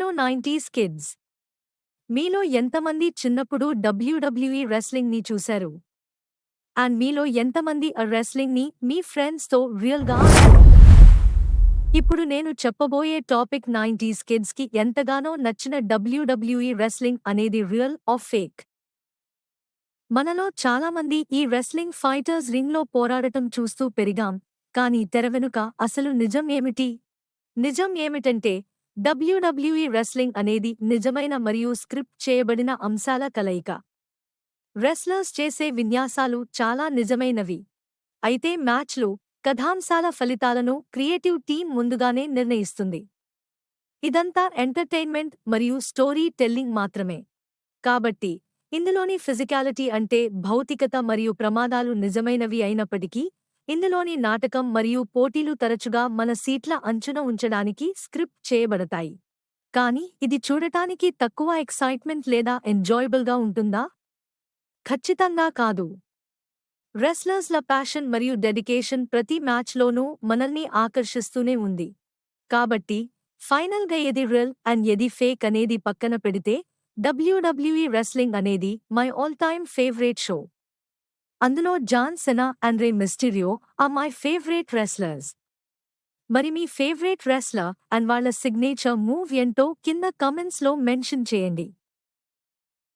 Hello 90s kids. మీలో ఎంతమంది చిన్నప్పుడు డబ్ల్యూడబ్ల్యూఈ రెస్లింగ్ ని చూశారు? అండ్ మీలో ఎంతమంది ఆ రెస్లింగ్ ని మీ ఫ్రెండ్స్ తో రియల్ గా ఇప్పుడు నేను చెప్పబోయే టాపిక్ 90s కిడ్స్ కి ఎంతగానో నచ్చిన డబ్ల్యూడబ్ల్యూఈ రెస్లింగ్ అనేది రియల్ ఆర్ ఫేక్. మనలో చాలామంది ఈ రెస్లింగ్ ఫైటర్స్ రింగ్లో పోరాడటం చూస్తూ పెరిగాం, కానీ తెర వెనుక అసలు నిజం ఏమిటి? నిజం ఏమిటంటే డబ్ల్యూడబ్ల్యూఈ రెస్లింగ్ అనేది నిజమైన మరియు స్క్రిప్ట్ చేయబడిన అంశాల కలయిక. రెస్లర్స్ చేసే విన్యాసాలు చాలా నిజమైనవి. అయితే మ్యాచ్లు, కథాంశాల ఫలితాలను క్రియేటివ్ టీం ముందుగానే నిర్ణయిస్తుంది. ఇదంతా ఎంటర్టైన్మెంట్ మరియు స్టోరీ టెల్లింగ్ మాత్రమే. కాబట్టి ఇందులోని ఫిజికాలిటీ అంటే భౌతికత మరియు ప్రమాదాలు నిజమైనవి అయినప్పటికీ, ఇందులోని నాటకం మరియు పోటీలు తరచుగా మన సీట్ల అంచున ఉంచడానికి స్క్రిప్ట్ చేయబడతాయి. కానీ ఇది చూడటానికి తక్కువ ఎక్సైట్మెంట్ లేదా ఎంజాయబుల్గా ఉంటుందా? ఖచ్చితంగా కాదు. రెస్లర్స్ల ప్యాషన్ మరియు డెడికేషన్ ప్రతి మ్యాచ్లోనూ మనల్ని ఆకర్షిస్తూనే ఉంది. కాబట్టి ఫైనల్గా ఏది రియల్ అండ్ ఏది ఫేక్ అనేది పక్కన పెడితే, డబ్ల్యూడబ్ల్యూఈ రెస్లింగ్ అనేది my all time favourite show. అందులో John Cena and Rey Mysterio are my favourite wrestlers. మరి మీ ఫేవరెట్ రెస్లర్ అండ్ వాళ్ళ సిగ్నేచర్ మూవ్ ఏంటో కింద కామెంట్స్లో మెన్షన్ చేయండి.